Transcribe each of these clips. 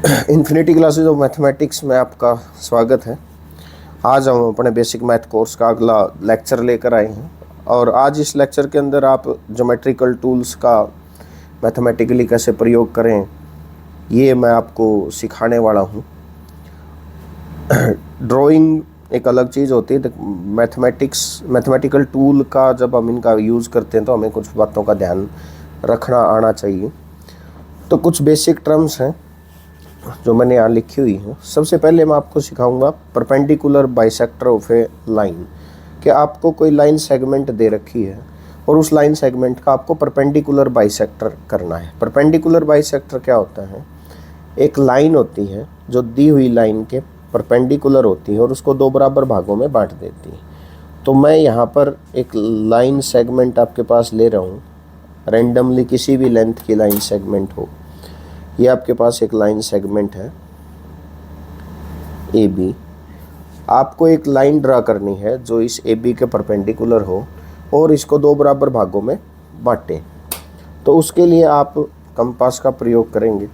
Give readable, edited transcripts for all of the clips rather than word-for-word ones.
Infinity classes of mathematics में आपका स्वागत है। आज हम अपने बेसिक मैथ कोर्स का अगला लेक्चर लेकर आए हैं और आज इस लेक्चर के अंदर आप ज्योमेट्रिकल टूल्स का मैथमेटिकली कैसे प्रयोग करें ये मैं आपको सिखाने वाला हूँ। ड्राइंग एक अलग चीज़ होती है। मैथमेटिकल टूल का जब हम इनका यूज़ करते हैं तो हमें कुछ बातों का ध्यान रखना आना चाहिए। तो कुछ बेसिक टर्म्स हैं जो मैंने यहाँ लिखी हुई है। सबसे पहले मैं आपको सिखाऊंगा perpendicular bisector of a line, कि आपको कोई लाइन सेगमेंट दे रखी है और उस लाइन सेगमेंट का आपको परपेंडिकुलर बाइसेक्टर करना है। परपेंडिकुलर बाइसेक्टर क्या होता है? एक लाइन होती है जो दी हुई लाइन के परपेंडिकुलर होती है और उसको दो बराबर भागों में बांट देती है। तो मैं यहाँ पर एक लाइन सेगमेंट आपके पास ले रहा हूँ, रैंडमली किसी भी लेंथ की लाइन सेगमेंट हो। ये आपके पास एक लाइन सेगमेंट है ए बी। आपको एक लाइन ड्रा करनी है जो इस ए बी के परपेंडिकुलर हो और इसको दो बराबर भागों में बांटे। तो उसके लिए आप कंपास का प्रयोग करेंगे।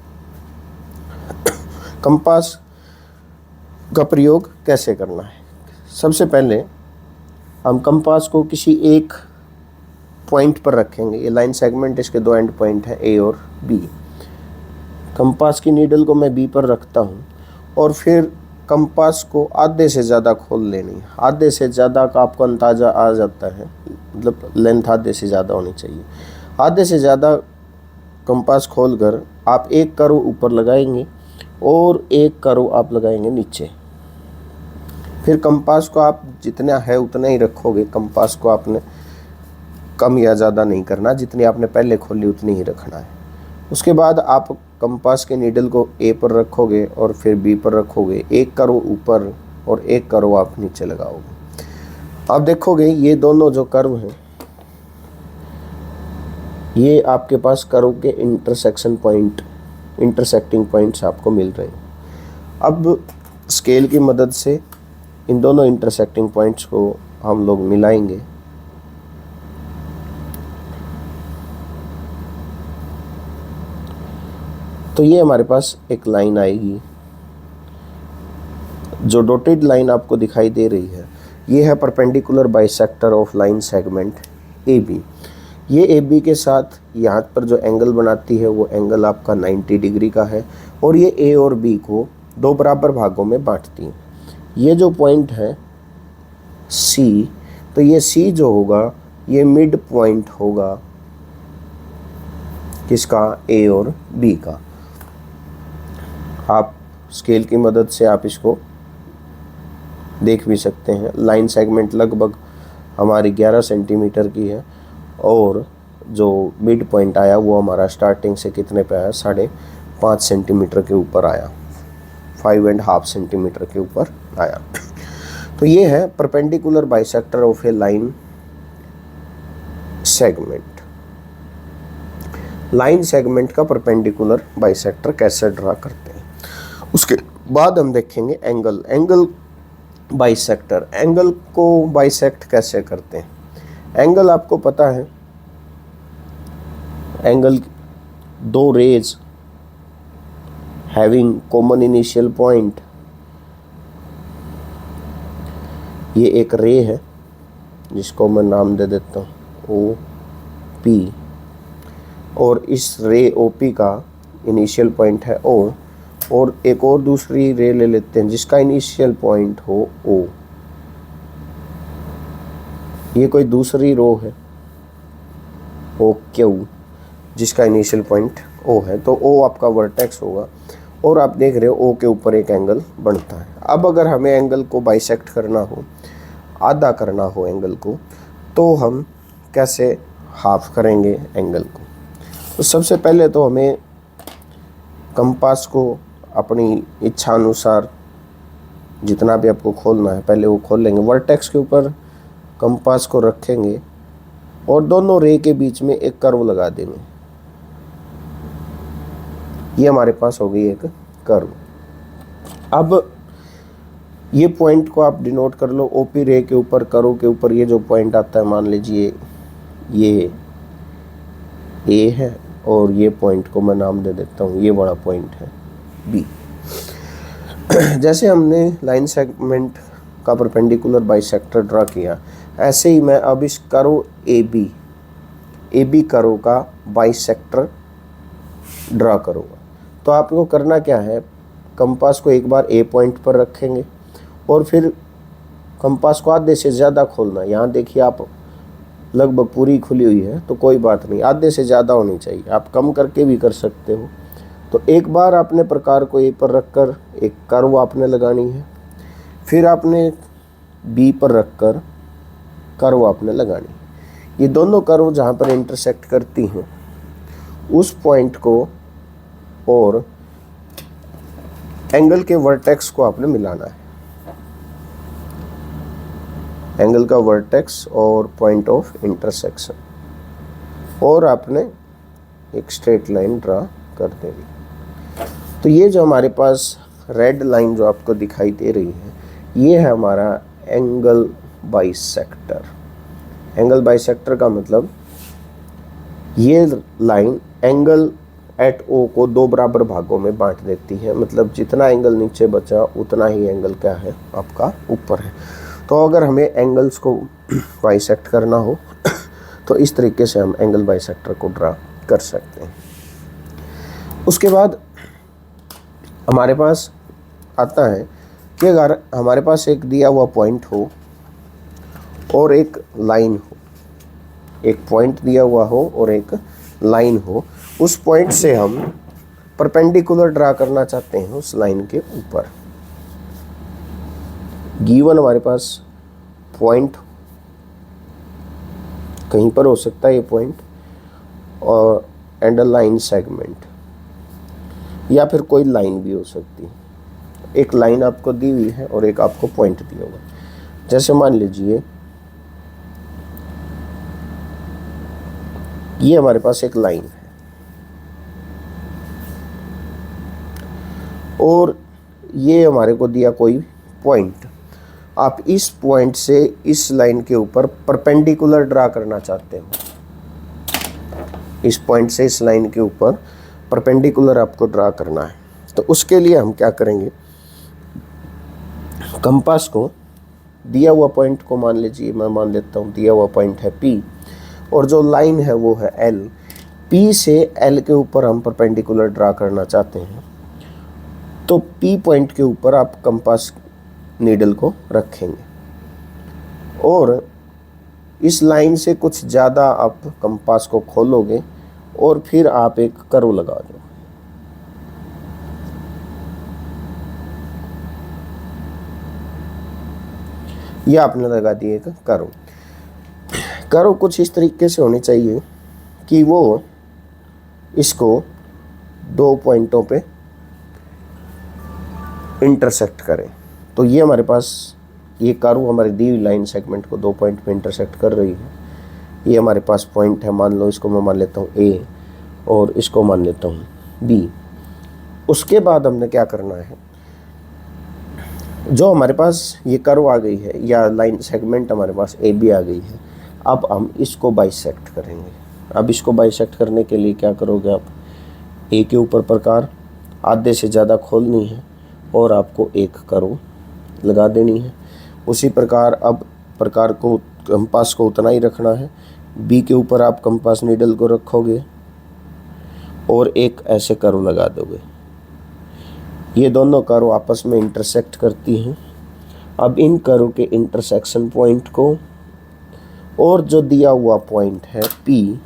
कंपास का प्रयोग कैसे करना है? सबसे पहले हम कंपास को किसी एक पॉइंट पर रखेंगे। ये लाइन सेगमेंट, इसके दो एंड पॉइंट हैं ए और बी। कंपास की नीडल को मैं बी पर रखता हूँ और फिर कंपास को आधे से ज़्यादा खोल लेनी है। आधे से ज़्यादा का आपको अंदाज़ा आ जाता है, मतलब लेंथ आधे से ज़्यादा होनी चाहिए। आधे से ज़्यादा कंपास खोलकर आप एक कर्व ऊपर लगाएंगे और एक कर्व आप लगाएंगे नीचे। फिर कंपास को आप जितना है उतना ही रखोगे। कंपास को आपने कम या ज़्यादा नहीं करना, जितनी आपने पहले खोली उतनी ही रखना है। उसके बाद आप कंपास के नीडल को ए पर रखोगे और फिर बी पर रखोगे। एक कर्व ऊपर और एक कर्व आप नीचे लगाओगे। आप देखोगे ये दोनों जो कर्व हैं ये आपके पास कर्व के इंटरसेक्टिंग पॉइंट्स आपको मिल रहे हैं। अब स्केल की मदद से इन दोनों इंटरसेक्टिंग पॉइंट्स को हम लोग मिलाएंगे। तो ये हमारे पास एक लाइन आएगी। जो डॉटेड लाइन आपको दिखाई दे रही है ये है perpendicular bisector of line segment A B. ये ए बी के साथ यहाँ पर जो एंगल बनाती है वो एंगल आपका 90 डिग्री का है और ये ए और बी को दो बराबर भागों में बांटती है। ये जो पॉइंट है सी, तो ये सी जो होगा ये मिड पॉइंट होगा किसका? ए और बी का। आप स्केल की मदद से आप इसको देख भी सकते हैं। लाइन सेगमेंट लगभग हमारी 11 सेंटीमीटर की है और जो मिड पॉइंट आया वो हमारा स्टार्टिंग से कितने पे आया? 5.5 सेंटीमीटर के ऊपर आया, 5.5 सेंटीमीटर के ऊपर आया। तो ये है perpendicular bisector of a line segment. Line segment का परपेंडिकुलर बाइसेक्टर कैसे ड्रा करते हैं। उसके बाद हम देखेंगे एंगल बाइसेक्टर। एंगल को बाइसेक्ट कैसे करते हैं? एंगल आपको पता है, एंगल दो rays having common initial point. ये एक रे है जिसको मैं नाम दे देता हूँ ओ पी, और इस रे ओ पी का इनिशियल पॉइंट है ओ, और एक और दूसरी रे ले लेते हैं जिसका इनिशियल पॉइंट हो ओ। ये कोई दूसरी रो है ओ क्यू जिसका इनिशियल पॉइंट ओ है, तो ओ आपका वर्टेक्स होगा और आप देख रहे हो ओ के ऊपर एक एंगल बनता है। अब अगर हमें एंगल को बाइसेक्ट करना हो, आधा करना हो एंगल को, तो हम कैसे हाफ करेंगे एंगल को? तो सबसे पहले तो हमें कंपास को अपनी इच्छा अनुसार जितना भी आपको खोलना है पहले वो खोल लेंगे। वर्टेक्स के ऊपर कंपास को रखेंगे और दोनों रे के बीच में एक कर्व लगा देंगे। ये हमारे पास हो गई एक कर्व। अब ये पॉइंट को आप डिनोट कर लो ओपी रे के ऊपर, कर्व के ऊपर। ये जो पॉइंट आता है मान लीजिए ये ए है और ये पॉइंट को मैं नाम दे देता हूँ, ये बड़ा पॉइंट है बी। जैसे हमने लाइन सेगमेंट का परपेंडिकुलर बाइसेक्टर ड्रा किया, ऐसे ही मैं अब इस कर्व ए बी कर्व का बाइसेक्टर ड्रा करूँगा। तो आपको करना क्या है, कंपास को एक बार ए पॉइंट पर रखेंगे और फिर कंपास को आधे से ज़्यादा खोलना। यहाँ देखिए आप लगभग पूरी खुली हुई है, तो कोई बात नहीं, आधे से ज़्यादा होनी चाहिए, आप कम करके भी कर सकते हो। तो एक बार आपने प्रकार को ए पर रखकर एक कर्व आपने लगानी है, फिर आपने बी पर रखकर कर्व आपने लगानी है। ये दोनों कर्व जहाँ पर इंटरसेक्ट करती हैं उस पॉइंट को और एंगल के वर्टेक्स को आपने मिलाना है। एंगल का वर्टेक्स और पॉइंट ऑफ इंटरसेक्शन, और आपने एक स्ट्रेट लाइन ड्रा कर देनी। तो ये जो हमारे पास रेड लाइन जो आपको दिखाई दे रही है, ये है हमारा एंगल बाइसेक्टर। एंगल बाइसेक्टर का मतलब ये लाइन एंगल एट ओ को दो बराबर भागों में बांट देती है, मतलब जितना एंगल नीचे बचा उतना ही एंगल क्या है आपका ऊपर है। तो अगर हमें एंगल्स को बाइसेक्ट करना हो तो इस तरीके से हम एंगल बाइसेक्टर को ड्रा कर सकते हैं। उसके बाद हमारे पास आता है कि अगर हमारे पास एक दिया हुआ पॉइंट हो और एक लाइन हो, एक पॉइंट दिया हुआ हो और एक लाइन हो, उस पॉइंट से हम परपेंडिकुलर ड्रा करना चाहते हैं उस लाइन के ऊपर। गिवन हमारे पास पॉइंट कहीं पर हो सकता है ये पॉइंट, और एंड अ लाइन सेगमेंट, या फिर कोई लाइन भी हो सकती है। एक लाइन आपको दी हुई है और एक आपको पॉइंट दिया हुआ है। जैसे मान लीजिए ये हमारे पास एक लाइन है और ये हमारे को दिया कोई पॉइंट। आप इस पॉइंट से इस लाइन के ऊपर परपेंडिकुलर ड्रा करना चाहते हो, इस पॉइंट से इस लाइन के ऊपर परपेंडिकुलर आपको ड्रा करना है। तो उसके लिए हम क्या करेंगे, कंपास को दिया हुआ पॉइंट को मान लीजिए, मैं मान लेता हूँ दिया हुआ पॉइंट है P और जो लाइन है वो है L। P से L के ऊपर हम परपेंडिकुलर ड्रा करना चाहते हैं, तो P पॉइंट के ऊपर आप कंपास नीडल को रखेंगे और इस लाइन से कुछ ज़्यादा आप कंपास को खोलोगे और फिर आप एक कर्व लगा दो। यह आपने लगा दिया एक कर्व। कर्व कुछ इस तरीके से होनी चाहिए कि वो इसको दो पॉइंटों पे इंटरसेक्ट करें। तो ये हमारे पास ये कर्व हमारी दी हुई लाइन सेगमेंट को दो पॉइंट पे इंटरसेक्ट कर रही है। ये हमारे पास पॉइंट है, मान लो इसको मैं मान लेता हूँ A और इसको मान लेता हूँ B। उसके बाद हमने क्या करना है, जो हमारे पास ये कर्व आ गई है या लाइन सेगमेंट हमारे पास AB आ गई है, अब हम इसको बाइसेक्ट करेंगे। अब इसको बाइसेक्ट करने के लिए क्या करोगे, आप A के ऊपर प्रकार आधे से ज़्यादा खोलनी है और आपको एक कर्व लगा देनी है। उसी प्रकार अब प्रकार को कंपास को उतना ही रखना है। B के ऊपर आप कंपास नीडल को रखोगे और एक ऐसे कर्व लगा दोगे। ये दोनों कर्व आपस में इंटरसेक्ट करती हैं। अब इन कर्व के इंटरसेक्शन पॉइंट को और जो दिया हुआ पॉइंट है P,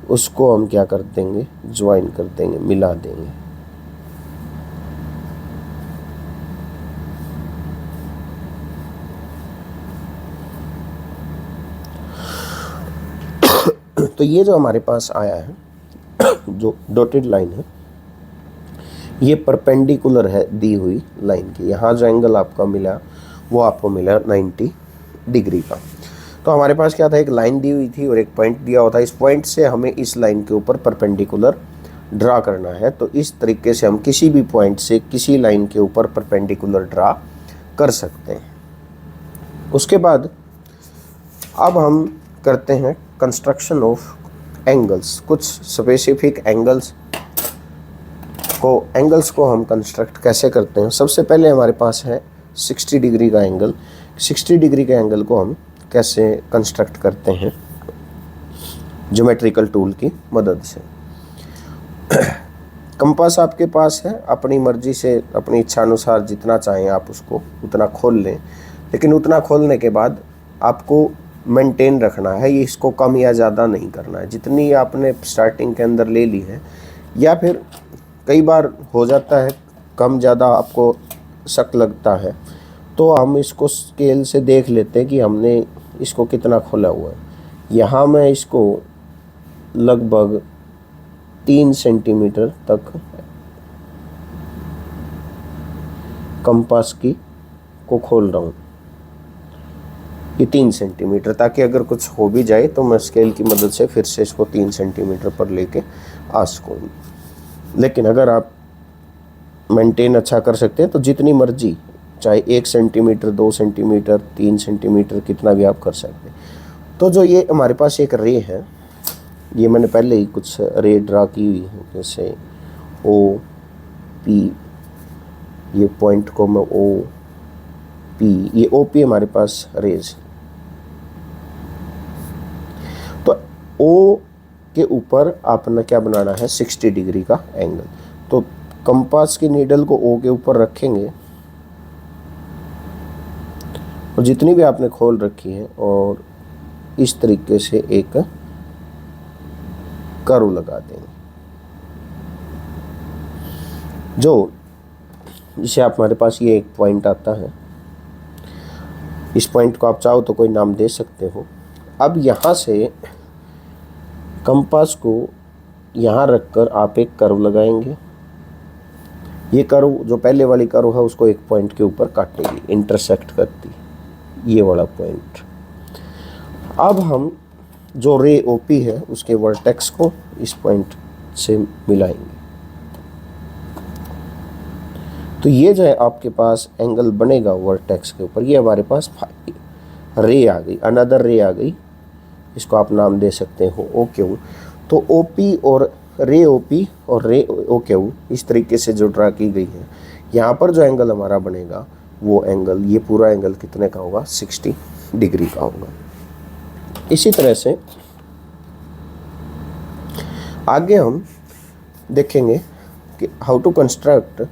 उसको हम क्या कर देंगे, ज्वाइन कर देंगे, मिला देंगे। तो ये जो हमारे पास आया है जो डॉटेड लाइन है, ये परपेंडिकुलर है दी हुई लाइन की। यहाँ जो एंगल आपका मिला वो आपको मिला 90 डिग्री का। तो हमारे पास क्या था, एक लाइन दी हुई थी और एक पॉइंट दिया हुआ था। इस पॉइंट से हमें इस लाइन के ऊपर परपेंडिकुलर ड्रा करना है। तो इस तरीके से हम किसी भी पॉइंट से किसी लाइन के ऊपर परपेंडिकुलर ड्रा कर सकते हैं। उसके बाद अब हम करते हैं कंस्ट्रक्शन ऑफ एंगल्स। कुछ स्पेसिफिक एंगल्स एंगल्स को हम कंस्ट्रक्ट कैसे करते हैं। सबसे पहले हमारे पास है 60 डिग्री का एंगल। 60 डिग्री के एंगल को हम कैसे कंस्ट्रक्ट करते हैं, ज्योमेट्रिकल टूल की मदद से। कंपास आपके पास है, अपनी मर्जी से अपनी इच्छा अनुसार जितना चाहें आप उसको उतना खोल लें, लेकिन उतना खोलने के बाद आपको मेंटेन रखना है, ये इसको कम या ज़्यादा नहीं करना है। जितनी आपने स्टार्टिंग के अंदर ले ली है, या फिर कई बार हो जाता है कम ज़्यादा आपको शक लगता है, तो हम इसको स्केल से देख लेते हैं कि हमने इसको कितना खोला हुआ है। यहाँ मैं इसको लगभग 3 सेंटीमीटर तक कंपास की को खोल रहा हूँ, ये 3 सेंटीमीटर, ताकि अगर कुछ हो भी जाए तो मैं स्केल की मदद से फिर से इसको 3 सेंटीमीटर पर लेके आ सकूँ। लेकिन अगर आप मेंटेन अच्छा कर सकते हैं तो जितनी मर्जी, चाहे 1 सेंटीमीटर, 2 सेंटीमीटर, 3 सेंटीमीटर, कितना भी आप कर सकते हैं। तो जो ये हमारे पास एक रे है, ये मैंने पहले ही कुछ रे ड्रा की हुई है, जैसे ओ पी, ये पॉइंट को मैं ओ पी, ये ओ पी हमारे पास रेज। तो ओ के ऊपर आपने क्या बनाना है, 60 डिग्री का एंगल। तो कंपास की नीडल को ओ के ऊपर रखेंगे और जितनी भी आपने खोल रखी है, और इस तरीके से एक कर्व लगा देंगे, जो जिसे आप, हमारे पास ये एक पॉइंट आता है, इस पॉइंट को आप चाहो तो कोई नाम दे सकते हो। अब यहाँ से कंपास को यहाँ रखकर आप एक कर्व लगाएंगे। ये कर्व, जो पहले वाली कर्व है, उसको एक पॉइंट के ऊपर काटेगी, इंटरसेक्ट करती, ये वाला पॉइंट। अब हम जो रे ओपी है उसके वर्टेक्स को इस पॉइंट से मिलाएंगे। तो ये जो है आपके पास एंगल बनेगा वर्टेक्स के ऊपर, ये हमारे पास रे आ गई, अनदर रे आ गई, इसको आप नाम दे सकते हो ओ क्यू। तो ओ पी और रे ओ पी और रे ओ क्यू इस तरीके से जो ड्रा की गई है, यहाँ पर जो एंगल हमारा बनेगा वो एंगल, ये पूरा एंगल कितने का होगा, 60 डिग्री का होगा। इसी तरह से आगे हम देखेंगे कि how to construct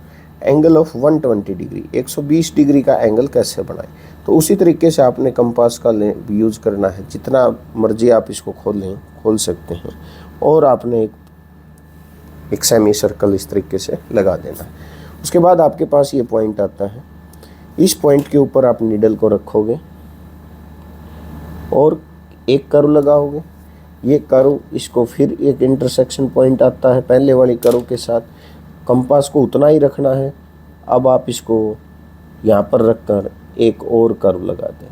angle of 120 degree, 120 degree का एंगल कैसे बनाएं। तो उसी तरीके से आपने कंपास का यूज़ करना है, जितना मर्जी आप इसको खोल सकते हैं, और आपने एक सेमी सर्कल इस तरीके से लगा देना है। उसके बाद आपके पास ये पॉइंट आता है, इस पॉइंट के ऊपर आप नीडल को रखोगे और एक कर्व लगाओगे। ये कर्व, इसको फिर एक इंटरसेक्शन पॉइंट आता है पहले वाली कर्व के साथ, कंपास को उतना ही रखना है। अब आप इसको यहाँ पर रखकर एक और कर्व लगा दें,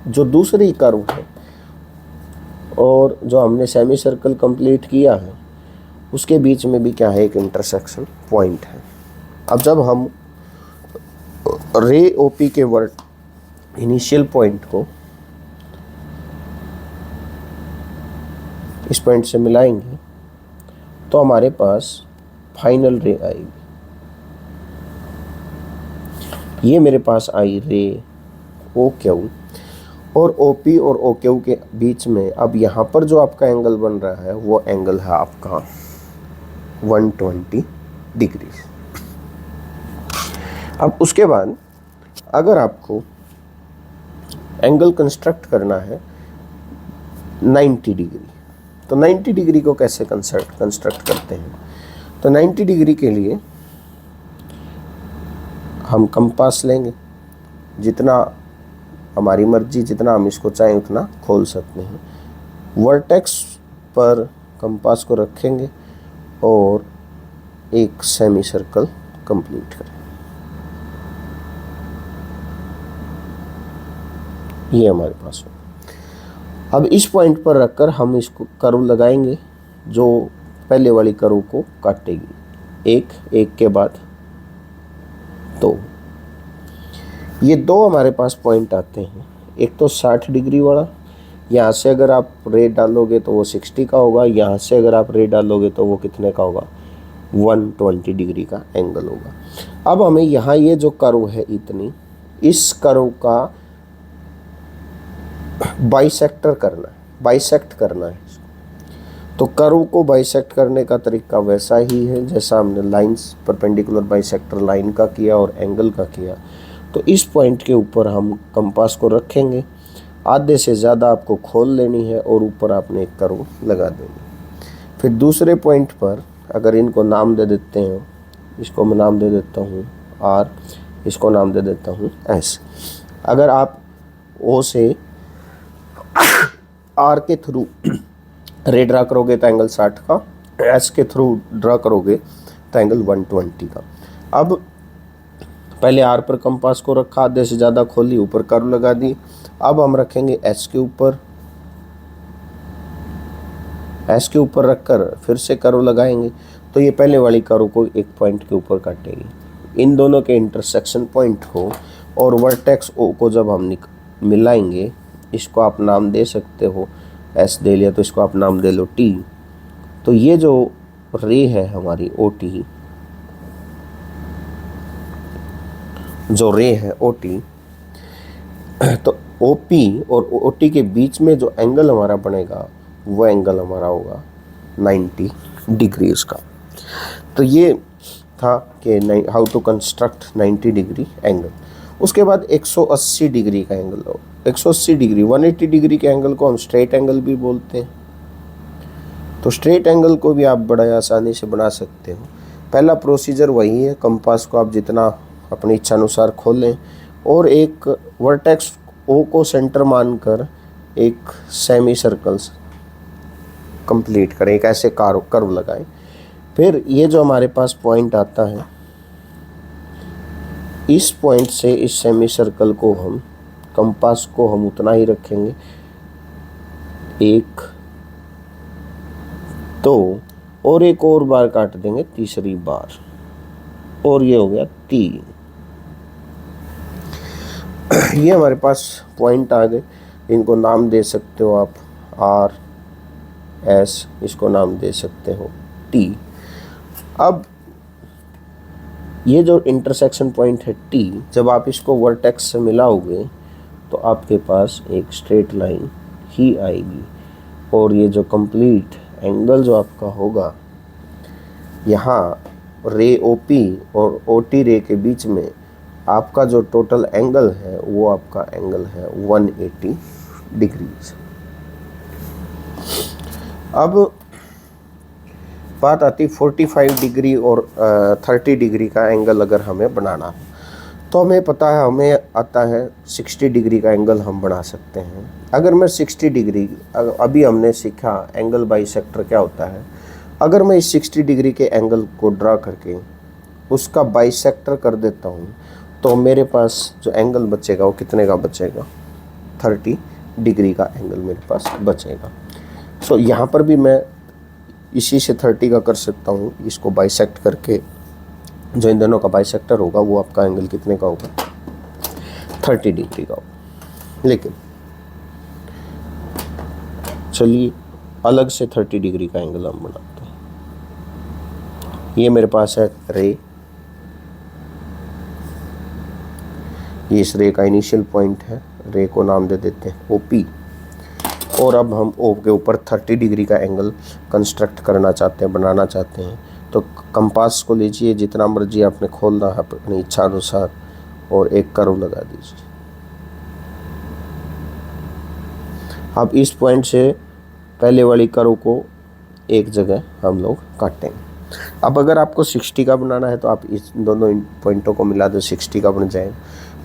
जो दूसरी कर्व है, और जो हमने सेमी सर्कल कंप्लीट किया है उसके बीच में भी क्या है, एक इंटरसेक्शन पॉइंट है। अब जब हम रे ओपी के वर्ड इनिशियल पॉइंट को इस पॉइंट से मिलाएंगे तो हमारे पास फाइनल रे आएगी। ये मेरे पास आई रे ओ क्यू, और ओ पी और ओ क्यू के बीच में अब यहाँ पर जो आपका एंगल बन रहा है वो एंगल है आपका 120 डिग्री। अब उसके बाद अगर आपको एंगल कंस्ट्रक्ट करना है 90 डिग्री, तो 90 डिग्री को कैसे कंस्ट्रक्ट करते हैं। तो 90 डिग्री के लिए हम कंपास लेंगे, जितना हमारी मर्जी, जितना हम इसको चाहें उतना खोल सकते हैं। वर्टेक्स पर कंपास को रखेंगे और एक सेमी सर्कल कंप्लीट करें। ये हमारे पास हो। अब इस पॉइंट पर रखकर हम इसको कर्व लगाएंगे, जो पहले वाली कर्व को काटेगी, एक के बाद दो। ये दो हमारे पास पॉइंट आते हैं, एक तो 60 डिग्री वाला, यहाँ से अगर आप रे डालोगे तो वो 60 का होगा, यहाँ से अगर आप रे डालोगे तो वो कितने का होगा, 120 डिग्री का एंगल होगा। अब हमें यहाँ ये जो कर्व है इतनी, इस कर्व का बाइसेक्टर करना है, बाइसेक्ट करना है। तो कर्व को बाइसेक्ट करने का तरीका वैसा ही है जैसा हमने लाइंस परपेंडिकुलर बाइसेक्टर लाइन का किया और एंगल का किया। तो इस पॉइंट के ऊपर हम कंपास को रखेंगे, आधे से ज़्यादा आपको खोल लेनी है और ऊपर आपने एक कर्व लगा देनी। फिर दूसरे पॉइंट पर अगर इनको नाम दे देते हैं, इसको मैं नाम दे देता हूँ R, इसको नाम दे देता हूँ S। अगर आप O से R के थ्रू रे ड्रा करोगे तो एंगल 60 का, S के थ्रू ड्रा करोगे तो एंगल 120 का। अब पहले R पर कंपास को रखा, आधे से ज़्यादा खोली, ऊपर कर्व लगा दी। अब हम रखेंगे S के ऊपर, S के ऊपर रखकर फिर से कर्व लगाएंगे। तो ये पहले वाली कर्व को एक पॉइंट के ऊपर काटेगी। इन दोनों के इंटरसेक्शन पॉइंट हो और वर्टेक्स O को जब हम मिलाएंगे, इसको आप नाम दे सकते हो, S दे लिया तो इसको आप नाम दे लो T। तो ये जो रे है हमारी OT, जो रे है OT, तो OP और OT के बीच में जो एंगल हमारा बनेगा वो एंगल हमारा होगा 90 डिग्रीज का। तो ये था कि how to construct 90 degree angle. उसके बाद 180 डिग्री का एंगल हो, 180 डिग्री 180 डिग्री के एंगल को हम स्ट्रेट एंगल भी बोलते हैं। तो स्ट्रेट एंगल को भी आप बड़ा आसानी से बना सकते हो। पहला प्रोसीजर वही है, कंपास को आप जितना अपनी इच्छा अनुसार खोलें और एक वर्टेक्स O को सेंटर मानकर एक सेमी सर्कल्स कंप्लीट करें, एक ऐसे कर्व लगाएं। फिर ये जो हमारे पास पॉइंट आता है, इस पॉइंट से इस सेमी सर्कल को हम कंपास को हम उतना ही रखेंगे, 1 2 और एक और बार काट देंगे तीसरी बार, और ये हो गया 3। ये हमारे पास पॉइंट आ गए। इनको नाम दे सकते हो आप R S, इसको नाम दे सकते हो T। अब ये जो इंटरसेक्शन पॉइंट है T, जब आप इसको वर्टेक्स से मिलाओगे तो आपके पास एक स्ट्रेट लाइन ही आएगी, और ये जो कंप्लीट एंगल जो आपका होगा, यहाँ रे OP और OT रे के बीच में आपका जो टोटल एंगल है वो आपका एंगल है 180 डिग्रीज। अब बात आती 45 डिग्री और 30 डिग्री का एंगल अगर हमें बनाना है, तो हमें पता है, हमें आता है 60 डिग्री का एंगल हम बना सकते हैं। अगर मैं 60 डिग्री, अभी हमने सीखा एंगल बाइसेक्टर क्या होता है, अगर मैं इस 60 डिग्री के एंगल को ड्रा करके उसका बाइसेक्टर कर देता हूँ, तो मेरे पास जो एंगल बचेगा वो कितने का बचेगा, 30 डिग्री का एंगल मेरे पास बचेगा। सो यहाँ पर भी मैं इसी से 30 का कर सकता हूँ, इसको बाइसेक्ट करके जो इन दोनों का बाइसेक्टर होगा वो आपका एंगल कितने का होगा, 30 डिग्री का होगा। लेकिन चलिए अलग से 30 डिग्री का एंगल हम बनाते हैं। ये मेरे पास है रे, ये इस रे का इनिशियल पॉइंट है, रे को नाम दे देते हैं OP। और अब हम O के ऊपर 30 डिग्री का एंगल कंस्ट्रक्ट करना चाहते हैं, बनाना चाहते हैं। तो कंपास को लीजिए, जितना मर्जी आपने खोलना है अपनी इच्छा अनुसार, और एक कर्व लगा दीजिए। अब इस पॉइंट से पहले वाली कर्व को एक जगह हम लोग काटेंगे। अब अगर आपको 60 का बनाना है तो आप इस दोनों पॉइंटों को मिला दो, 60 का बन जाएगा।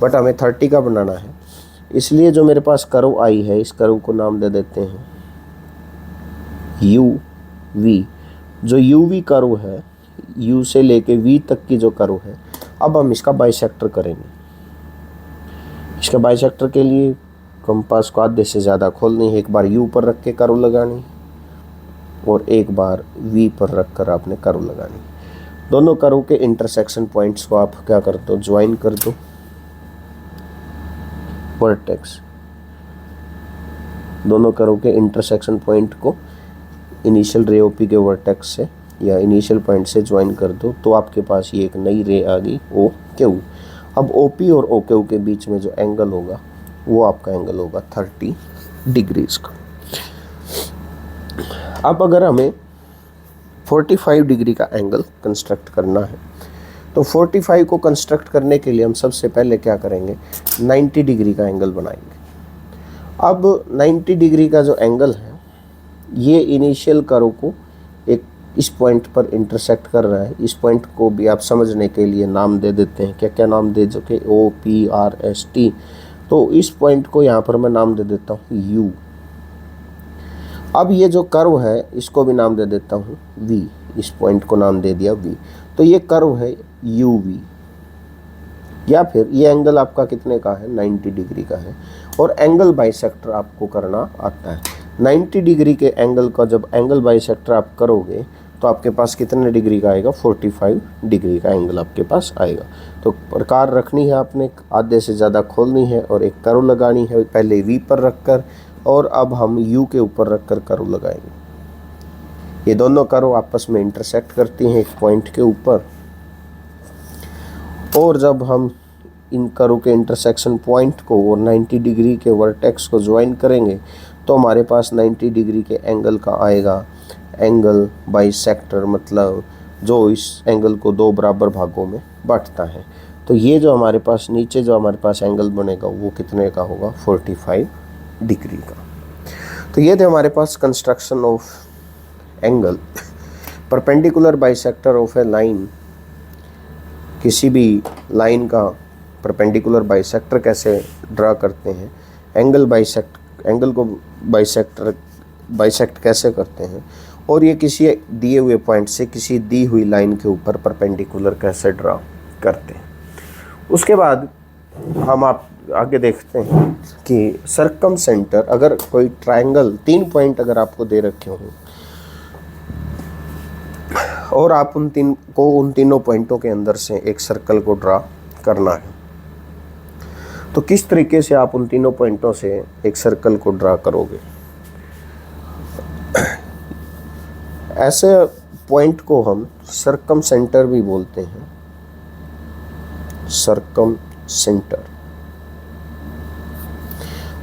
बट हमें 30 का बनाना है, इसलिए जो मेरे पास कर्व आई है, इस कर्व को नाम दे देते हैं UV। जो UV कर्व है, U से लेके V तक की जो कर्व है, अब हम इसका बाइसेक्टर करेंगे। इसका बाइसेक्टर के लिए कंपास को आधे से ज़्यादा खोलनी है, एक बार U पर रख के कर्व लगानी और एक बार V पर रख कर आपने कर्व लगानी। दोनों कर्व के इंटरसेक्शन पॉइंट्स को आप क्या कर दो, ज्वाइन कर दो, वर्टेक्स। दोनों कर्व के इंटरसेक्शन पॉइंट को इनिशियल रे OP के वर्टेक्स से या इनिशियल पॉइंट से ज्वाइन कर दो तो आपके पास ये एक नई रे आ गई ओ क्यू। अब ओ पी और ओ क्यू के बीच में जो एंगल होगा वो आपका एंगल होगा 30 डिग्रीज का। अब अगर हमें 45 डिग्री का एंगल कंस्ट्रक्ट करना है तो 45 को कंस्ट्रक्ट करने के लिए हम सबसे पहले क्या करेंगे, 90 डिग्री का एंगल बनाएंगे। अब 90 डिग्री का जो एंगल है ये इनिशियल कर्व को एक इस पॉइंट पर इंटरसेक्ट कर रहा है। इस पॉइंट को भी आप समझने के लिए नाम दे देते हैं, क्या क्या नाम दे जो कि O P R S T. तो इस पॉइंट को यहाँ पर मैं नाम दे देता हूँ यू। अब ये जो कर्व है इसको भी नाम दे देता हूँ वी, इस पॉइंट को नाम दे दिया वी। तो ये कर्व है यू वी, या फिर ये एंगल आपका कितने का है, 90 डिग्री का है। और एंगल बाइसेक्टर आपको करना आता है। 90 डिग्री के एंगल का जब एंगल बाइसेक्टर आप करोगे तो आपके पास कितने डिग्री का आएगा, 45 डिग्री का एंगल आपके पास आएगा। तो प्रकार रखनी है आपने, आधे से ज़्यादा खोलनी है और एक कर्व लगानी है, पहले वी पर रखकर और अब हम यू के ऊपर रखकर कर्व लगाएंगे। ये दोनों कर्व आपस में इंटरसेक्ट करती हैं एक पॉइंट के ऊपर, और जब हम इन कर्व के इंटरसेक्शन पॉइंट को और 90 डिग्री के वर्टेक्स को ज्वाइन करेंगे तो हमारे पास 90 डिग्री के एंगल का आएगा एंगल बाइसेक्टर, मतलब जो इस एंगल को दो बराबर भागों में बांटता है। तो ये जो हमारे पास नीचे जो हमारे पास एंगल बनेगा वो कितने का होगा, 45 डिग्री का। तो ये थे हमारे पास construction of angle. Perpendicular bisector of a line, किसी भी लाइन का परपेंडिकुलर बाइसेक्टर कैसे ड्रा करते हैं, एंगल को बाइसेक्ट कैसे करते हैं, और ये किसी दिए हुए पॉइंट से किसी दी हुई लाइन के ऊपर परपेंडिकुलर कैसे ड्रा करते हैं। उसके बाद हम आप आगे देखते हैं कि सर्कम सेंटर, अगर कोई ट्रायंगल 3 पॉइंट अगर आपको दे रखे हों और आप उन तीनों पॉइंटों के अंदर से एक सर्कल को ड्रा करना है, तो किस तरीके से आप उन तीनों पॉइंटों से एक सर्कल को ड्रा करोगे। ऐसे पॉइंट को हम सर्कम सेंटर भी बोलते हैं, सर्कम सेंटर।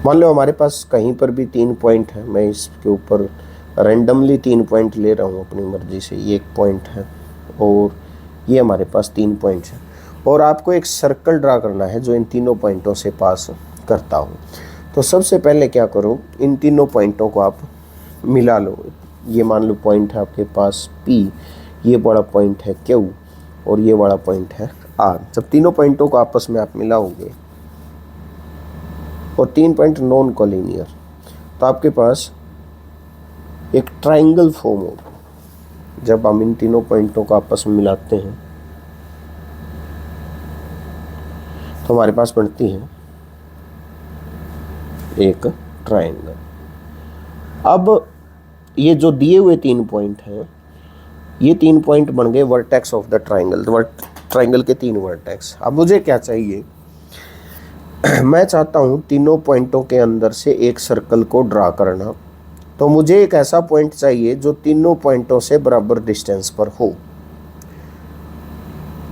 मान लो हमारे पास कहीं पर भी 3 पॉइंट है, मैं इसके ऊपर रैंडमली 3 पॉइंट ले रहा हूँ अपनी मर्जी से। ये एक पॉइंट है और ये हमारे पास 3 पॉइंट है, और आपको एक सर्कल ड्रा करना है जो इन तीनों पॉइंटों से पास करता हो। तो सबसे पहले क्या करो, इन तीनों पॉइंटों को आप मिला लो। ये मान लो पॉइंट है आपके पास P, ये बड़ा पॉइंट है Q और ये बड़ा पॉइंट है R। जब तीनों पॉइंटों को आपस में आप मिलाओगे और 3 पॉइंट नॉन कोलिनियर, तो आपके पास एक ट्राइंगल फॉर्म होगा। जब हम इन तीनों पॉइंटों को आपस में मिलाते हैं तो हमारे पास बनती है एक ट्राइंगल। अब ये जो दिए हुए 3 पॉइंट हैं, ये 3 पॉइंट बन गए vertex of the triangle, triangle के 3 वर्टेक्स। अब मुझे क्या चाहिए, मैं चाहता हूँ तीनों पॉइंटों के अंदर से एक सर्कल को ड्रा करना। तो मुझे एक ऐसा पॉइंट चाहिए जो तीनों पॉइंटों से बराबर डिस्टेंस पर हो।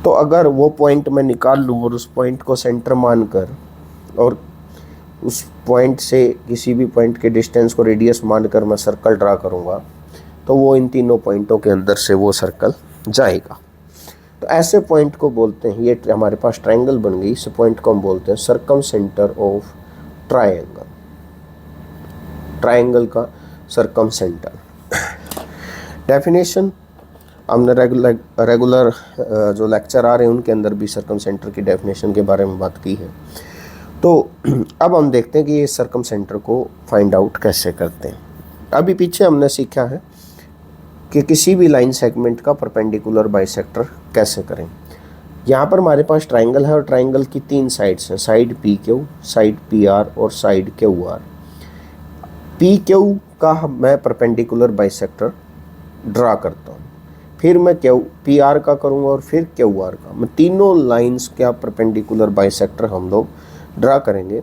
तो अगर वो पॉइंट मैं निकाल लूँ और उस पॉइंट को सेंटर मानकर और उस पॉइंट से किसी भी पॉइंट के डिस्टेंस को रेडियस मानकर मैं सर्कल ड्रा करूँगा, तो वो इन तीनों पॉइंटों के अंदर से वो सर्कल जाएगा। तो ऐसे पॉइंट को बोलते हैं, ये हमारे पास ट्रायंगल बन गई, इस पॉइंट को हम बोलते हैं circum centre of triangle. Triangle का सर्कम सेंटर। डेफिनेशन हमने रेगुलर जो लेक्चर आ रहे हैं उनके अंदर भी सर्कम सेंटर की डेफिनेशन के बारे में बात की है। तो अब हम देखते हैं कि ये सर्कम सेंटर को फाइंड आउट कैसे करते हैं। अभी पीछे हमने सीखा है कि किसी भी लाइन सेगमेंट का परपेंडिकुलर बाइसेक्टर कैसे करें। यहाँ पर हमारे पास ट्रायंगल है और ट्रायंगल की 3 साइड्स हैं, side P Q, side P R और side Q R. P Q का मैं परपेंडिकुलर बाइसेक्टर ड्रा करता हूँ, फिर मैं पी आर का करूँगा और फिर क्यू आर का। मैं तीनों लाइंस का परपेंडिकुलर बाइसेक्टर हम लोग ड्रा करेंगे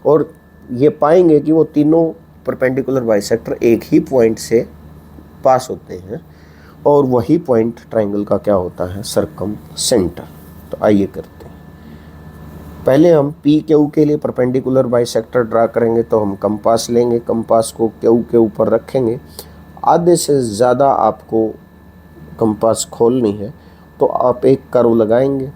और ये पाएंगे कि वो तीनों परपेंडिकुलर बाइसेक्टर एक ही पॉइंट से पास होते हैं और वही पॉइंट ट्राइंगल का क्या होता है, सरकम सेंटर। तो आइए करते हैं। पहले हम पी क्यू के लिए परपेंडिकुलर बाइसेक्टर ड्रा करेंगे। तो हम कंपास लेंगे, कंपास को क्यू के ऊपर रखेंगे। आधे से ज़्यादा आपको कंपास खोलनी है तो आप एक कर्व लगाएंगे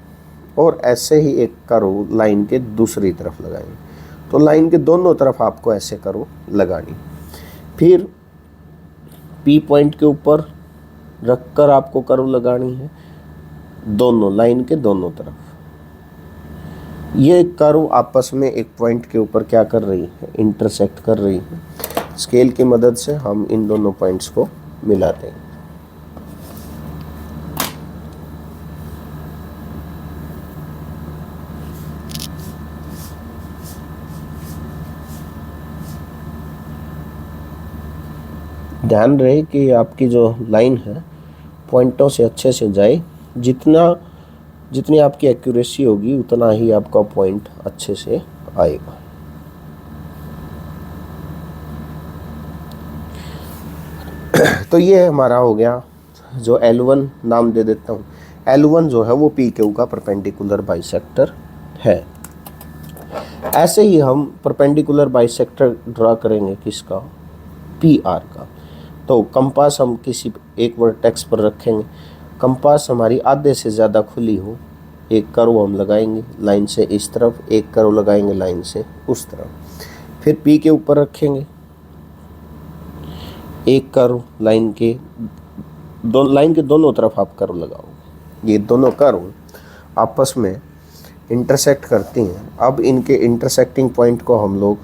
और ऐसे ही एक कर्व लाइन के दूसरी तरफ लगाएंगे। तो लाइन के दोनों तरफ आपको ऐसे कर्व लगानी। फिर पी पॉइंट के ऊपर रखकर आपको कर्व लगानी है दोनों लाइन के दोनों तरफ। ये कर्व आपस में एक पॉइंट के ऊपर क्या कर रही है, इंटरसेक्ट कर रही है। स्केल की मदद से हम इन दोनों पॉइंट्स को मिला देंगे। ध्यान रहे कि आपकी जो लाइन है पॉइंटों से अच्छे से जाए। जितनी आपकी एक्यूरेसी होगी उतना ही आपका पॉइंट अच्छे से आएगा। तो ये हमारा हो गया, जो L1 नाम दे देता हूँ। L1 जो है वो पी क्यू का परपेंडिकुलर बाइसेक्टर है। ऐसे ही हम परपेंडिकुलर बाइसेक्टर ड्रा करेंगे किसका, पी आर का। तो कंपास हम किसी एक वर्टेक्स पर रखेंगे। कंपास हमारी आधे से ज़्यादा खुली हो, एक कर्व हम लगाएंगे लाइन से इस तरफ, एक कर्व लगाएंगे लाइन से उस तरफ। फिर पी के ऊपर रखेंगे एक कर्व, लाइन के दोनों तरफ आप कर्व लगाओगे। ये दोनों कर्व आपस में इंटरसेक्ट करती हैं। अब इनके इंटरसेक्टिंग पॉइंट को हम लोग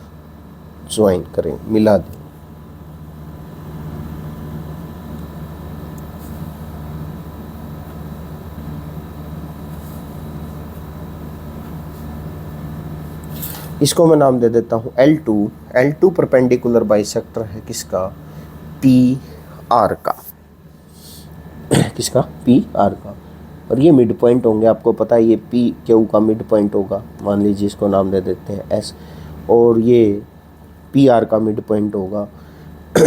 ज्वाइन करें, मिला दें। इसको मैं नाम दे देता हूँ L2। L2 परपेंडिकुलर बाइसेक्टर है किसका, पी आर का। किसका, पी आर का। और ये मिड पॉइंट होंगे, आपको पता है ये पी क्यू का मिड पॉइंट होगा। मान लीजिए इसको नाम दे देते हैं एस, और ये पी आर का मिड पॉइंट होगा,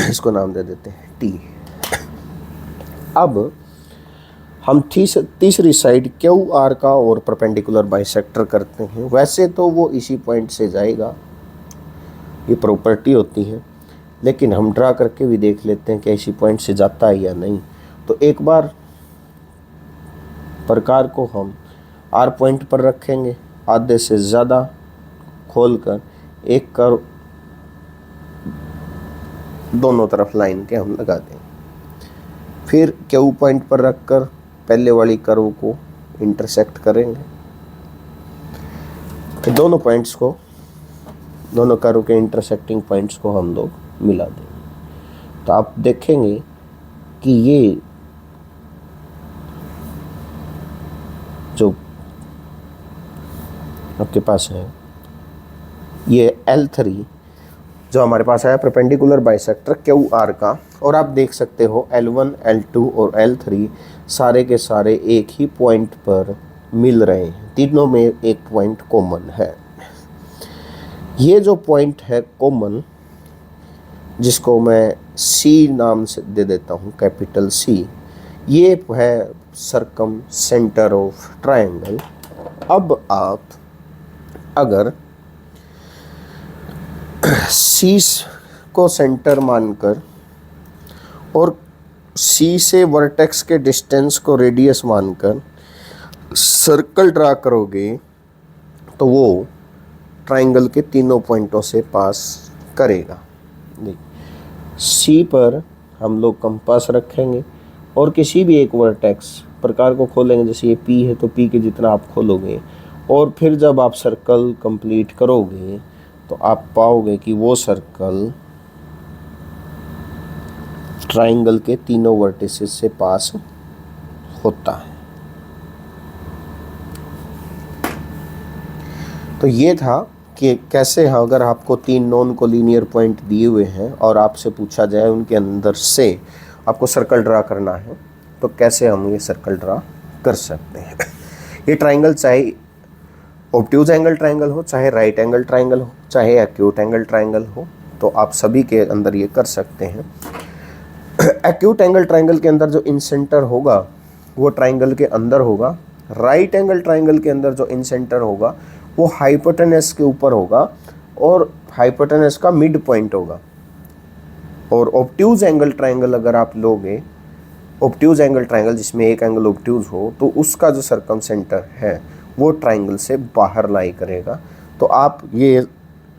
इसको नाम दे देते हैं टी। अब हम तीसरी साइड क्यू आर का और परपेंडिकुलर बाइसेक्टर करते हैं। वैसे तो वो इसी पॉइंट से जाएगा, ये प्रॉपर्टी होती है, लेकिन हम ड्रा करके भी देख लेते हैं कि इसी पॉइंट से जाता है या नहीं। तो एक बार प्रकार को हम आर पॉइंट पर रखेंगे, आधे से ज़्यादा खोलकर एक कर्व दोनों तरफ लाइन के हम लगा देंगे। फिर क्यू पॉइंट पर रखकर पहले वाली कर्व को इंटरसेक्ट करेंगे। फिर दोनों पॉइंट्स को, दोनों कर्व के इंटरसेक्टिंग पॉइंट्स को हम लोग मिला देंगे। तो आप देखेंगे कि ये जो आपके पास है, ये L3 जो हमारे पास आया परपेंडिकुलर बाइसेक्टर क्यू आर का। और आप देख सकते हो L1, L2 और L3 सारे के सारे एक ही पॉइंट पर मिल रहे हैं। तीनों में एक पॉइंट कॉमन है। ये जो पॉइंट है कॉमन, जिसको मैं C नाम से दे देता हूँ, कैपिटल C, ये है सरकम सेंटर ऑफ ट्रायंगल। अब आप अगर C को सेंटर मानकर और C से वर्टेक्स के डिस्टेंस को रेडियस मानकर सर्कल ड्रा करोगे तो वो ट्रायंगल के तीनों पॉइंटों से पास करेगा। C पर हम लोग कंपास रखेंगे और किसी भी एक वर्टेक्स प्रकार को खोलेंगे। जैसे ये P है तो P के जितना आप खोलोगे, और फिर जब आप सर्कल कंप्लीट करोगे तो आप पाओगे कि वो सर्कल ट्रायंगल के तीनों वर्टिसेस से पास होता है। तो ये था कि कैसे, अगर आपको 3 नॉन कोलिनियर पॉइंट दिए हुए हैं और आपसे पूछा जाए उनके अंदर से आपको सर्कल ड्रा करना है तो कैसे हम ये सर्कल ड्रा कर सकते हैं। ये ट्रायंगल चाहे ऑब्ट्यूज एंगल ट्रायंगल हो, चाहे राइट एंगल ट्रायंगल हो, चाहे एक्यूट एंगल ट्रायंगल हो, तो आप सभी के अंदर ये कर सकते हैं। एक्यूट एंगल ट्राइंगल के अंदर जो इन सेंटर होगा वो ट्राइंगल के अंदर होगा। राइट एंगल ट्राइंगल के अंदर जो इन सेंटर होगा वो हाइपोटेनस के ऊपर होगा और हाइपोटेनस का मिड पॉइंट होगा। और ऑब्ट्यूज एंगल ट्राइंगल अगर आप लोगे, ऑब्ट्यूज एंगल ट्राइंगल जिसमें एक एंगल ऑब्ट्यूज हो, तो उसका जो सर्कम सेंटर है वो ट्राइंगल से बाहर लाई करेगा। तो आप ये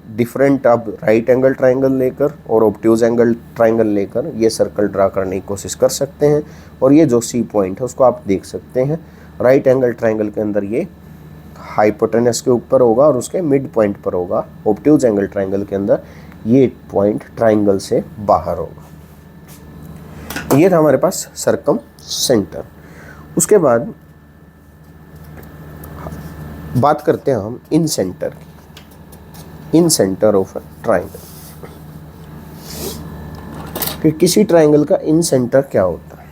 डिफरेंट अब राइट एंगल ट्राइंगल लेकर और ऑब्ट्यूज एंगल ट्राइंगल लेकर ये सर्कल ड्रा करने की कोशिश कर सकते हैं। और ये जो सी पॉइंट है उसको आप देख सकते हैं। राइट एंगल ट्राइंगल के अंदर ये हाइपोटेनस के ऊपर होगा और उसके मिड पॉइंट पर होगा। ऑब्ट्यूज एंगल ट्राइंगल के अंदर ये पॉइंट ट्राइंगल से बाहर होगा। ये था हमारे पास सर्कम सेंटर। उसके बाद बात करते हैं हम इन सेंटर की, इन सेंटर ऑफ ट्राइंगल, कि किसी ट्राइंगल का इन सेंटर क्या होता है।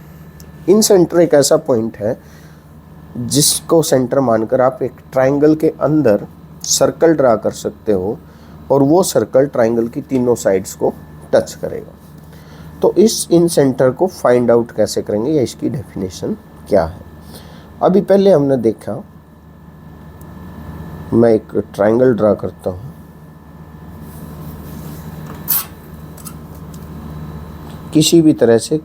इन सेंटर एक ऐसा पॉइंट है जिसको सेंटर मानकर आप एक ट्राइंगल के अंदर सर्कल ड्रा कर सकते हो और वो सर्कल ट्राइंगल की तीनों साइड्स को टच करेगा। तो इस इन सेंटर को फाइंड आउट कैसे करेंगे या इसकी डेफिनेशन क्या है। अभी पहले हमने देखा, मैं एक ट्राइंगल ड्रा करता हूँ। किसी भी तरह से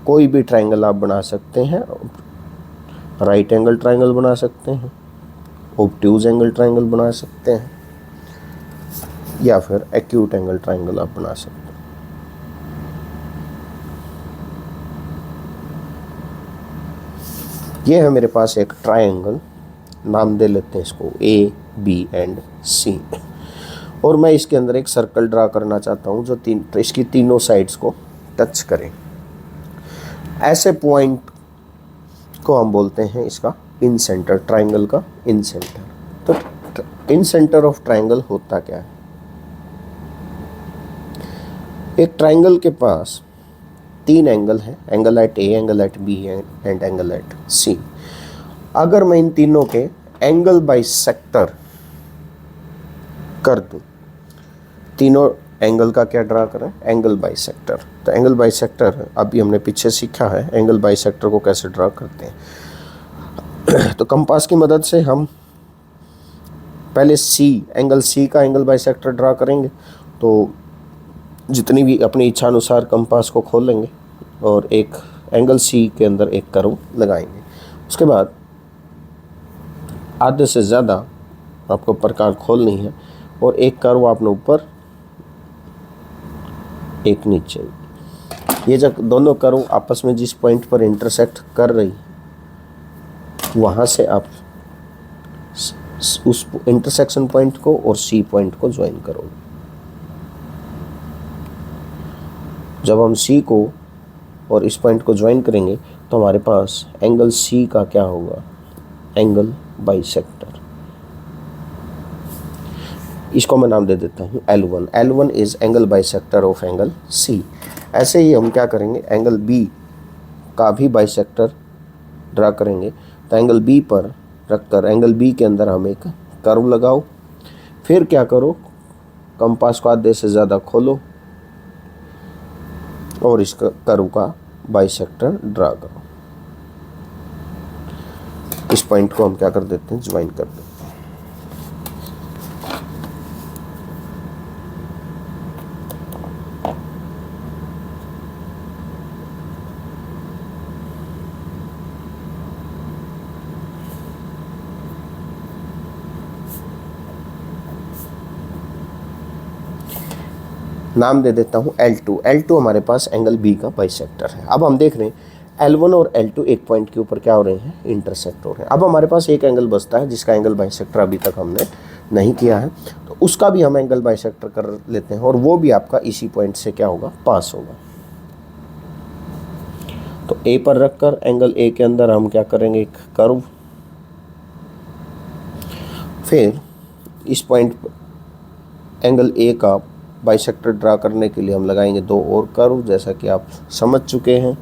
कोई भी ट्राइंगल आप बना सकते हैं। राइट एंगल ट्राइंगल बना सकते हैं, ऑब्ट्यूज एंगल ट्राइंगल बना सकते हैं, या फिर एक्यूट एंगल ट्राइंगल आप बना सकते हैं। ये है मेरे पास एक ट्राइंगल, नाम दे लेते हैं इसको ए, बी एंड सी। और मैं इसके अंदर एक सर्कल ड्रा करना चाहता हूँ जो इसकी तीनों साइड्स को टच करें। ऐसे पॉइंट को हम बोलते हैं इसका इन सेंटर, ट्राइंगल का इन सेंटर। तो इन सेंटर ऑफ ट्राइंगल होता क्या है। एक ट्राइंगल के पास तीन एंगल हैं, angle at A, angle at B and angle at C. अगर मैं इन तीनों के एंगल बाइसेक्टर कर दूं, तीनों एंगल का क्या ड्रा करें, एंगल बाइसेक्टर। तो एंगल बाइसेक्टर अभी हमने पीछे सीखा है एंगल बाइसेक्टर को कैसे ड्रा करते हैं। तो कंपास की मदद से हम पहले एंगल सी का एंगल बाइसेक्टर ड्रा करेंगे। तो जितनी भी अपनी इच्छा अनुसार कंपास को खोल लेंगे और एक एंगल सी के अंदर एक कर्व लगाएंगे। उसके बाद आधे से ज़्यादा आपको प्रकार खोलनी है और एक कर्व आपने ऊपर एक नीचे। ये जब दोनों कर्व आपस में जिस पॉइंट पर इंटरसेक्ट कर रही वहाँ से आप उस इंटरसेक्शन पॉइंट को और सी पॉइंट को ज्वाइन करोगे। जब हम सी को और इस पॉइंट को ज्वाइन करेंगे तो हमारे पास एंगल सी का क्या होगा, एंगल बाइसेक्टर। इसको मैं नाम दे देता हूँ L1। L1 is angle bisector of angle C. ऐसे ही हम क्या करेंगे, एंगल बी का भी बाइसेक्टर ड्रा करेंगे। तो एंगल बी पर रखकर एंगल बी के अंदर हम एक कर्व लगाओ। फिर क्या करो, कंपास को आधे से ज़्यादा खोलो और इस कर्व का बाइसेक्टर ड्रा करो। इस पॉइंट को हम क्या कर देते हैं, ज्वाइन कर देते हैं। नाम दे देता हूँ L2। L2 हमारे पास एंगल बी का बाइसेक्टर है। अब हम देख रहे हैं L1 और L2 एक पॉइंट के ऊपर क्या हो रहे हैं, इंटरसेक्ट हो रहे हैं। अब हमारे पास एक एंगल बचता है जिसका एंगल बाइसेक्टर अभी तक हमने नहीं किया है, तो उसका भी हम एंगल बाइसेक्टर कर लेते हैं और वो भी आपका इसी पॉइंट से क्या होगा, पास होगा। तो A पर रखकर एंगल A के अंदर हम क्या करेंगे, एक कर्व। फिर इस पॉइंट एंगल A का बाइसेक्टर ड्रा करने के लिए हम लगाएंगे दो और कर्व, जैसा कि आप समझ चुके हैं।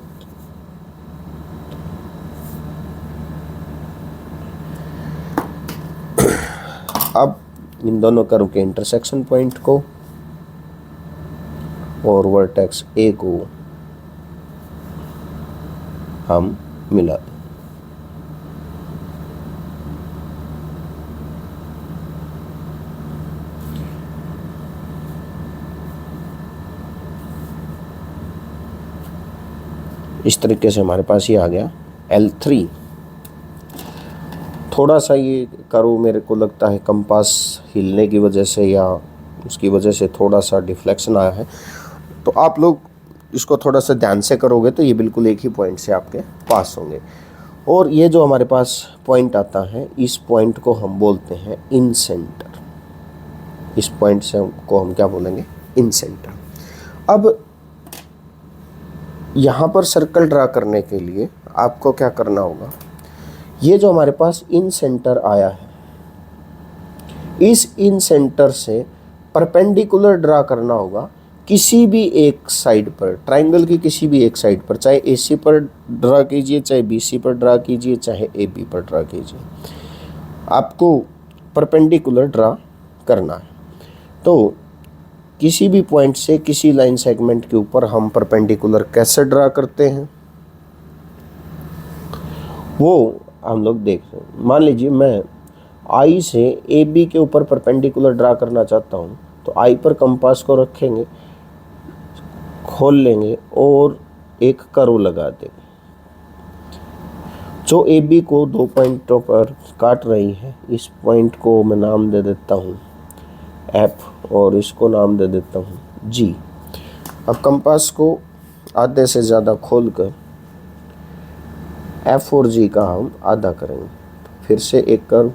अब इन दोनों कर्व के इंटरसेक्शन पॉइंट को और वर्टेक्स ए को हम मिला दें। इस तरीके से हमारे पास ये आ गया L3। थोड़ा सा ये कर्व मेरे को लगता है कंपास हिलने की वजह से या उसकी वजह से थोड़ा सा डिफ्लेक्शन आया है, तो आप लोग इसको थोड़ा सा ध्यान से करोगे तो ये बिल्कुल एक ही पॉइंट से आपके पास होंगे। और ये जो हमारे पास पॉइंट आता है, इस पॉइंट को हम बोलते हैं इन सेंटर। इस पॉइंट से को हम क्या बोलेंगे? इन सेंटर। अब यहाँ पर सर्कल ड्रा करने के लिए आपको क्या करना होगा, ये जो हमारे पास इन सेंटर आया है, इस इन सेंटर से परपेंडिकुलर ड्रा करना होगा किसी भी एक साइड पर, ट्राइंगल की किसी भी एक साइड पर, चाहे AC पर ड्रा कीजिए, चाहे BC पर ड्रा कीजिए, चाहे AB पर ड्रा कीजिए, आपको परपेंडिकुलर ड्रा करना है। तो किसी भी पॉइंट से किसी लाइन सेगमेंट के ऊपर हम परपेंडिकुलर कैसे ड्रा करते हैं वो हम लोग देख रहे हैं। मान लीजिए मैं I से AB के ऊपर परपेंडिकुलर ड्रा करना चाहता हूँ, तो I पर कंपास को रखेंगे, खोल लेंगे और एक कर्व लगा देंगे जो AB को 2 पॉइंटों पर काट रही है। इस पॉइंट को मैं नाम दे देता हूँ F और इसको नाम दे देता हूँ G। अब कंपास को आधे से ज़्यादा खोलकर F और G का हम आधा करेंगे। फिर से एक कर्व,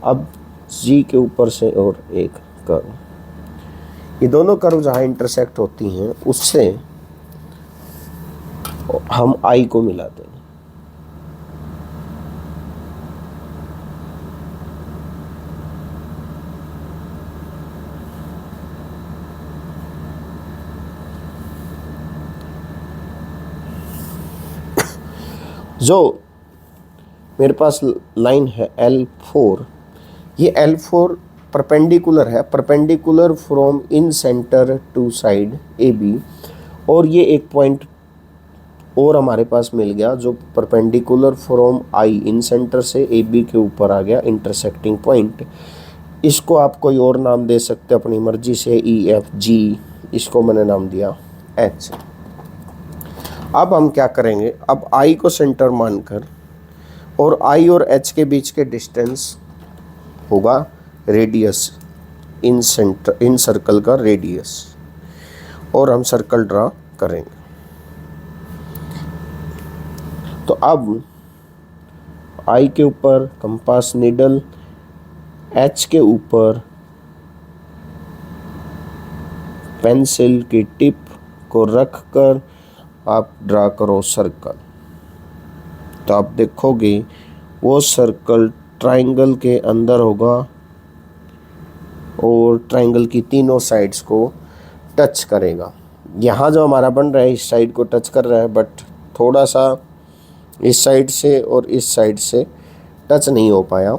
अब G के ऊपर से और एक कर्व। ये दोनों कर्व जहाँ इंटरसेक्ट होती हैं उससे हम I को मिला देंगे। जो मेरे पास लाइन है L4, ये L4 परपेंडिकुलर है, perpendicular from incentre to side AB। और ये एक पॉइंट और हमारे पास मिल गया जो perpendicular from I in centre से AB के ऊपर आ गया, इंटरसेक्टिंग पॉइंट। इसको आप कोई और नाम दे सकते हैं अपनी मर्जी से, EFG, इसको मैंने नाम दिया H। अब हम क्या करेंगे, अब I को सेंटर मानकर और I और H के बीच के डिस्टेंस होगा रेडियस, इन सेंटर, इन सर्कल का रेडियस, और हम सर्कल ड्रा करेंगे। तो अब I के ऊपर कंपास नीडल, H के ऊपर पेंसिल की टिप को रखकर आप ड्रा करो सर्कल। तो आप देखोगे वो सर्कल ट्राइंगल के अंदर होगा और ट्राइंगल की तीनों साइड्स को टच करेगा। यहाँ जो हमारा बन रहा है इस साइड को टच कर रहा है, बट थोड़ा सा इस साइड से और इस साइड से टच नहीं हो पाया।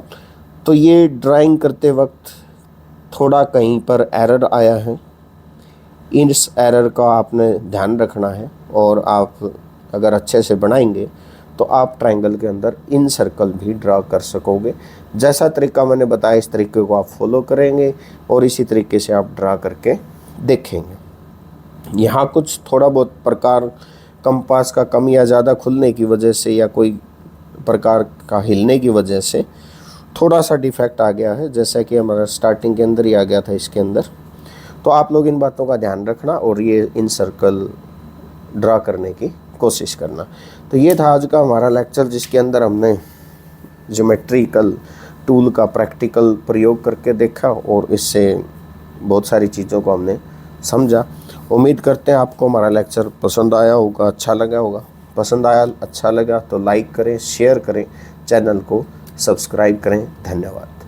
तो ये ड्राइंग करते वक्त थोड़ा कहीं पर एरर आया है, इस एरर का आपने ध्यान रखना है। और आप अगर अच्छे से बनाएंगे तो आप ट्रायंगल के अंदर इन सर्कल भी ड्रा कर सकोगे। जैसा तरीका मैंने बताया इस तरीके को आप फॉलो करेंगे और इसी तरीके से आप ड्रा करके देखेंगे। यहाँ कुछ थोड़ा बहुत प्रकार कंपास का कम या ज़्यादा खुलने की वजह से या कोई प्रकार का हिलने की वजह से थोड़ा सा डिफेक्ट आ गया है, जैसा कि हमारा स्टार्टिंग के अंदर ही आ गया था इसके अंदर। तो आप लोग इन बातों का ध्यान रखना और ये इन सर्कल ड्रा करने की कोशिश करना। तो ये था आज का हमारा लेक्चर, जिसके अंदर हमने ज्योमेट्रिकल टूल का प्रैक्टिकल प्रयोग करके देखा और इससे बहुत सारी चीज़ों को हमने समझा। उम्मीद करते हैं आपको हमारा लेक्चर पसंद आया होगा, अच्छा लगा होगा। पसंद आया, अच्छा लगा तो लाइक करें, शेयर करें, चैनल को सब्सक्राइब करें। धन्यवाद।